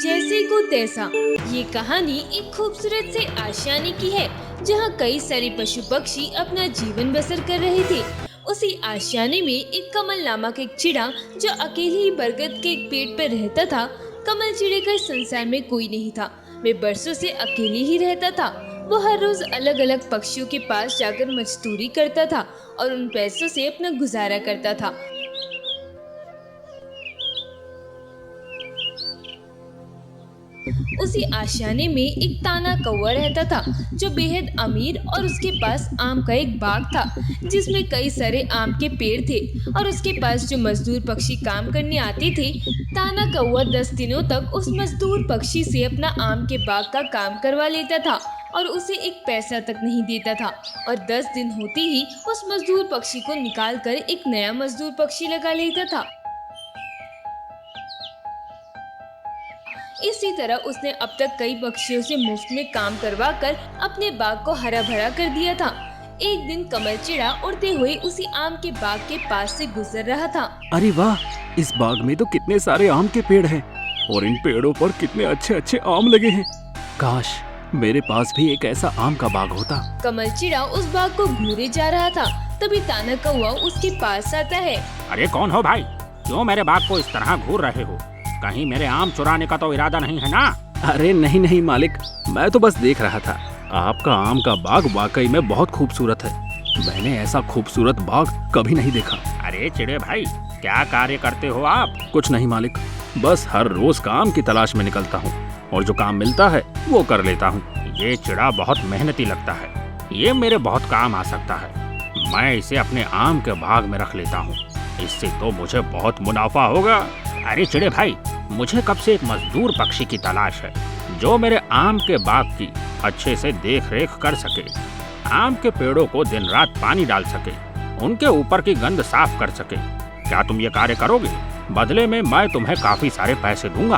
जैसे को तैसा। ये कहानी एक खूबसूरत से आशियाने की है जहाँ कई सारे पशु पक्षी अपना जीवन बसर कर रहे थे। उसी आशियाने में एक कमल नामक एक चिड़ा जो अकेले ही बरगद के एक पेड़ पर रहता था। कमल चिड़े का इस संसार में कोई नहीं था। वे बरसों से अकेले ही रहता था। वो हर रोज अलग अलग पक्षियों के पास जाकर मजदूरी करता था और उन पैसों से अपना गुजारा करता था। उसी आशियाने में एक ताना कौवा रहता था जो बेहद अमीर और उसके पास आम का एक बाग था जिसमें कई सारे आम के पेड़ थे और उसके पास जो मजदूर पक्षी काम करने आते थे। ताना कौवा 10 दिनों तक उस मजदूर पक्षी से अपना आम के बाग का काम करवा लेता था और उसे एक पैसा तक नहीं देता था और 10 दिन होते ही उस मजदूर पक्षी को निकाल कर एक नया मजदूर पक्षी लगा लेता था। इसी तरह उसने अब तक कई पक्षियों से मुफ्त में काम करवा कर अपने बाग को हरा भरा कर दिया था। एक दिन कमल चिड़ा उड़ते हुए उसी आम के बाग के पास से गुजर रहा था। अरे वाह, इस बाग में तो कितने सारे आम के पेड़ हैं और इन पेड़ों पर कितने अच्छे अच्छे आम लगे हैं। काश मेरे पास भी एक ऐसा आम का बाग होता। कमल चिड़ा उस बाग को घूरे जा रहा था, तभी ताना कौवा उसके पास आता है। अरे कौन हो भाई, क्यों मेरे बाग को इस तरह घूर रहे हो? कहीं मेरे आम चुराने का तो इरादा नहीं है ना? अरे नहीं नहीं मालिक, मैं तो बस देख रहा था। आपका आम का बाग वाकई में बहुत खूबसूरत है। मैंने ऐसा खूबसूरत बाग कभी नहीं देखा। अरे चिड़े भाई, क्या कार्य करते हो आप? कुछ नहीं मालिक, बस हर रोज काम की तलाश में निकलता हूँ और जो काम मिलता है वो कर लेता हूँ। ये चिड़ा बहुत मेहनती लगता है, ये मेरे बहुत काम आ सकता है। मैं इसे अपने आम के बाग में रख लेता हूँ, इससे तो मुझे बहुत मुनाफा होगा। अरे चिड़े भाई, मुझे कब से एक मजदूर पक्षी की तलाश है जो मेरे आम के बाग की अच्छे से देख रेख कर सके, आम के पेड़ों को दिन रात पानी डाल सके, उनके ऊपर की गंध साफ कर सके। क्या तुम ये कार्य करोगे? बदले में मैं तुम्हें काफी सारे पैसे दूंगा।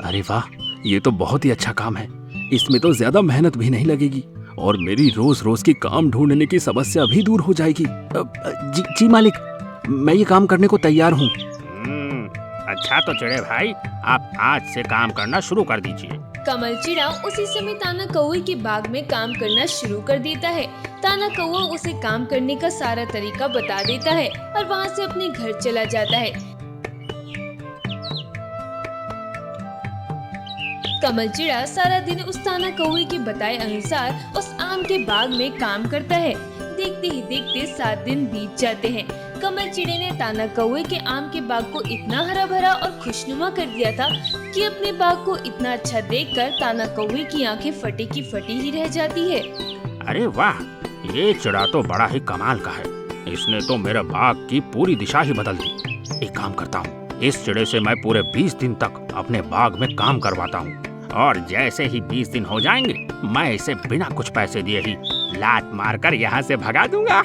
अरे वाह, ये तो बहुत ही अच्छा काम है। इसमें तो ज्यादा मेहनत भी नहीं लगेगी और मेरी रोज रोज की काम ढूंढने की समस्या भी दूर हो जाएगी। जी मालिक, मैं ये काम करने को तैयार हूँ। अच्छा तो चिड़े भाई, आप आज से काम करना शुरू कर दीजिए। कमल चिड़ा उसी समय ताना कौवे के बाग में काम करना शुरू कर देता है। ताना कौवा उसे काम करने का सारा तरीका बता देता है और वहाँ से अपने घर चला जाता है। कमल चिड़ा सारा दिन उस ताना कौवे के बताए अनुसार उस आम के बाग में काम करता है। देखते ही देखते 7 दिन बीत जाते हैं। कमल चिड़े ने ताना कौवे के आम के बाग को इतना हरा भरा और खुशनुमा कर दिया था कि अपने बाग को इतना अच्छा देखकर ताना कौवे की आंखें फटी की फटी ही रह जाती है। अरे वाह, ये चिड़ा तो बड़ा ही कमाल का है। इसने तो मेरे बाग की पूरी दिशा ही बदल दी। एक काम करता हूँ, इस चिड़े से मैं पूरे 20 दिन तक अपने बाग में काम करवाता हूँ और जैसे ही 20 दिन हो जाएंगे मैं इसे बिना कुछ पैसे दिए ही लात मारकर यहाँ से भगा दूंगा।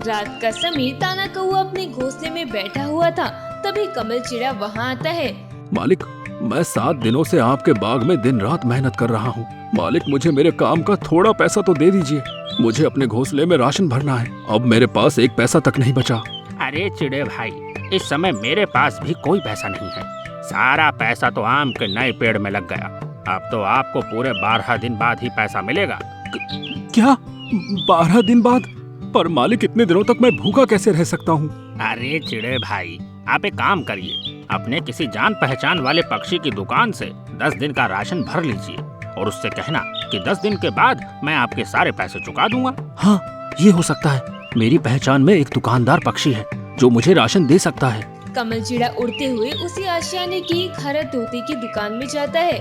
रात का समय ताना कौवा अपने घोंसले में बैठा हुआ था, तभी कमल चिड़ा वहाँ आता है। मालिक, मैं 7 दिनों से आपके बाग में दिन रात मेहनत कर रहा हूँ। मालिक, मुझे मेरे काम का थोड़ा पैसा तो दे दीजिए। मुझे अपने घोंसले में राशन भरना है। अब मेरे पास एक पैसा तक नहीं बचा। अरे चिड़े भाई, इस समय मेरे पास भी कोई पैसा नहीं है। सारा पैसा तो आम के नए पेड़ में लग गया। अब तो आपको पूरे 12 दिन बाद ही पैसा मिलेगा। क्या 12 दिन बाद? पर मालिक, इतने दिनों तक मैं भूखा कैसे रह सकता हूँ? अरे चिड़े भाई, आप एक काम करिए, अपने किसी जान पहचान वाले पक्षी की दुकान से 10 दिन का राशन भर लीजिए और उससे कहना कि 10 दिन के बाद मैं आपके सारे पैसे चुका दूंगा। हाँ, ये हो सकता है। मेरी पहचान में एक दुकानदार पक्षी है जो मुझे राशन दे सकता है। कमल चिड़ा उड़ते हुए उसी आशियाने की एक हरा तोते की दुकान में जाता है।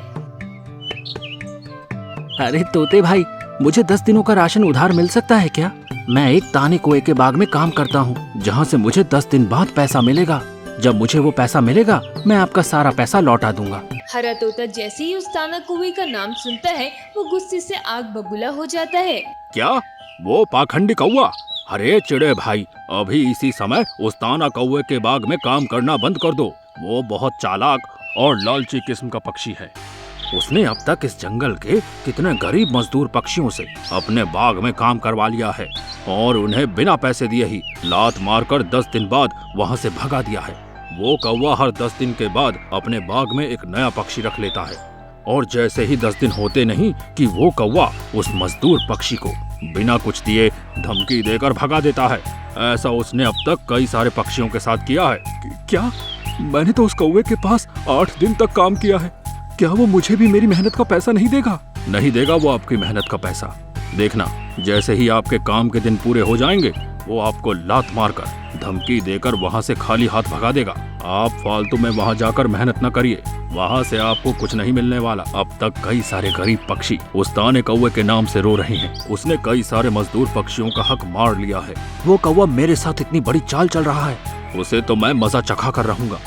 अरे तोते भाई, मुझे 10 दिनों का राशन उधार मिल सकता है क्या? मैं एक ताने कौवे के बाग में काम करता हूँ जहाँ से मुझे 10 दिन बाद पैसा मिलेगा। जब मुझे वो पैसा मिलेगा मैं आपका सारा पैसा लौटा दूंगा। हरा तोता जैसे ही उस ताना कौवे का नाम सुनता है वो गुस्से से आग बबूला हो जाता है। क्या वो पाखंडी कौवा? अरे चिड़े भाई, अभी इसी समय उस ताना कौवे के बाग में काम करना बंद कर दो। वो बहुत चालाक और लालची किस्म का पक्षी है। उसने अब तक इस जंगल के कितने गरीब मजदूर पक्षियों से अपने बाग में काम करवा लिया है और उन्हें बिना पैसे दिए ही लात मारकर 10 दिन बाद वहाँ से भगा दिया है। वो कौवा हर 10 दिन के बाद अपने बाग में एक नया पक्षी रख लेता है और जैसे ही 10 दिन होते नहीं कि वो कौवा उस मजदूर पक्षी को बिना कुछ दिए धमकी देकर भगा देता है। ऐसा उसने अब तक कई सारे पक्षियों के साथ किया है। क्या? मैंने तो उस कौवे के पास 8 दिन तक काम किया है। क्या वो मुझे भी मेरी मेहनत का पैसा नहीं देगा? नहीं देगा वो आपकी मेहनत का पैसा। देखना, जैसे ही आपके काम के दिन पूरे हो जाएंगे वो आपको लात मारकर धमकी देकर वहाँ से खाली हाथ भगा देगा। आप फालतू में वहाँ जाकर मेहनत न करिए, वहाँ से आपको कुछ नहीं मिलने वाला। अब तक कई सारे गरीब पक्षी उस ताने कौवे के नाम से रो रहे हैं। उसने कई सारे मजदूर पक्षियों का हक मार लिया है। वो कौवा मेरे साथ इतनी बड़ी चाल चल रहा है, उसे तो मैं मजा चखा कर रहूंगा।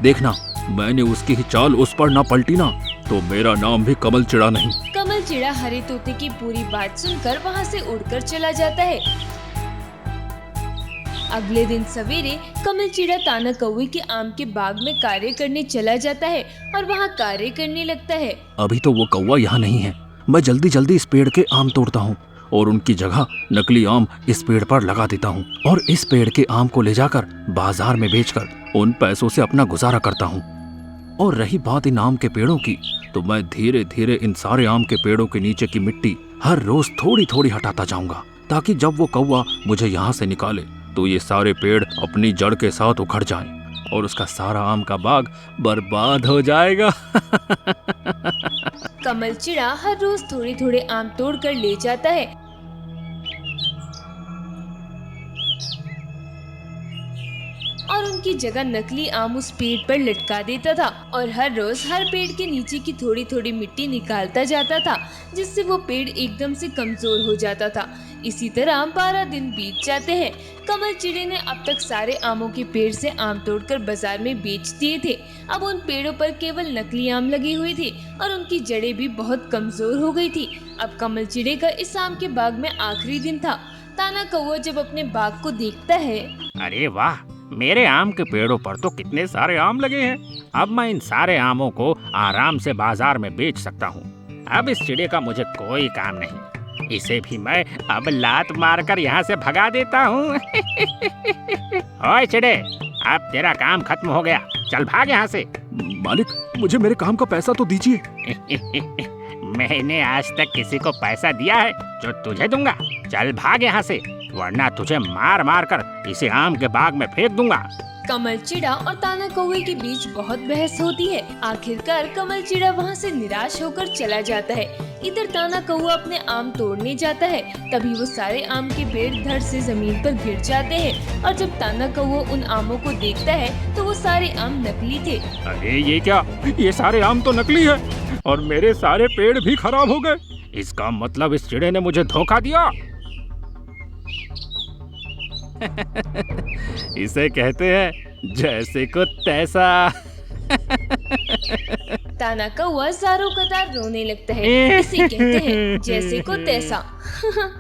देखना, मैंने उसकी ही चाल उस पर न पलटी ना तो मेरा नाम भी कमल चिड़ा नहीं। कमल चिड़ा हरे तोते की पूरी बात सुनकर वहाँ से उड़कर चला जाता है। अगले दिन सवेरे कमल चिड़ा ताना कौवे के आम के बाग में कार्य करने चला जाता है और वहाँ कार्य करने लगता है। अभी तो वो कौवा यहाँ नहीं है। मैं जल्दी जल्दी इस पेड़ के आम तोड़ता हूँ और उनकी जगह नकली आम इस पेड़ पर लगा देता हूँ और इस पेड़ के आम को ले जाकर बाजार में बेचकर उन पैसों से अपना गुजारा करता हूँ। और रही बात इन आम के पेड़ों की, तो मैं धीरे धीरे इन सारे आम के पेड़ों के नीचे की मिट्टी हर रोज थोड़ी थोड़ी हटाता जाऊंगा, ताकि जब वो कौवा मुझे यहाँ से निकाले तो ये सारे पेड़ अपनी जड़ के साथ उखड़ जाएं और उसका सारा आम का बाग बर्बाद हो जाएगा। कमल चिड़ा हर रोज थोड़े थोड़े आम तोड़ कर ले जाता है और उनकी जगह नकली आम उस पेड़ पर लटका देता था और हर रोज हर पेड़ के नीचे की थोड़ी थोड़ी मिट्टी निकालता जाता था, जिससे वो पेड़ एकदम से कमजोर हो जाता था। इसी तरह 12 दिन बीत जाते हैं। कमल चिड़े ने अब तक सारे आमों के पेड़ से आम तोड़कर बाजार में बेच दिए थे। अब उन पेड़ों पर केवल नकली आम लगे हुए थे और उनकी जड़ें भी बहुत कमजोर हो गई थी। अब कमल चिड़े का इस आम के बाग में आखिरी दिन था। ताना कौवा जब अपने बाग को देखता है, अरे वाह, मेरे आम के पेड़ों पर तो कितने सारे आम लगे हैं। अब मैं इन सारे आमों को आराम से बाजार में बेच सकता हूँ। अब इस चिड़े का मुझे कोई काम नहीं, इसे भी मैं अब लात मारकर यहाँ से भगा देता हूँ। ओए चिड़े, अब तेरा काम खत्म हो गया, चल भाग यहाँ से। मालिक, मुझे मेरे काम का पैसा तो दीजिए। मैंने आज तक किसी को पैसा दिया है जो तुझे दूंगा? चल भाग यहाँ से, वरना तुझे मार मार कर इसे आम के बाग में फेंक दूंगा। कमल चिड़ा और ताना कौवे के बीच बहुत बहस होती है। आखिरकार कमल चिड़ा वहाँ से निराश होकर चला जाता है। इधर ताना कौवा अपने आम तोड़ने जाता है, तभी वो सारे आम के पेड़ धड़ से जमीन पर गिर जाते हैं और जब ताना कौवा उन आमों को देखता है तो वो सारे आम नकली थे। अरे ये क्या, ये सारे आम तो नकली है और मेरे सारे पेड़ भी खराब हो गए। इसका मतलब इस चिड़े ने मुझे धोखा दिया। इसे कहते हैं जैसे को तैसा। ताना कौवा ज़ारों कतार रोने लगता है। इसे कहते हैं जैसे को तैसा।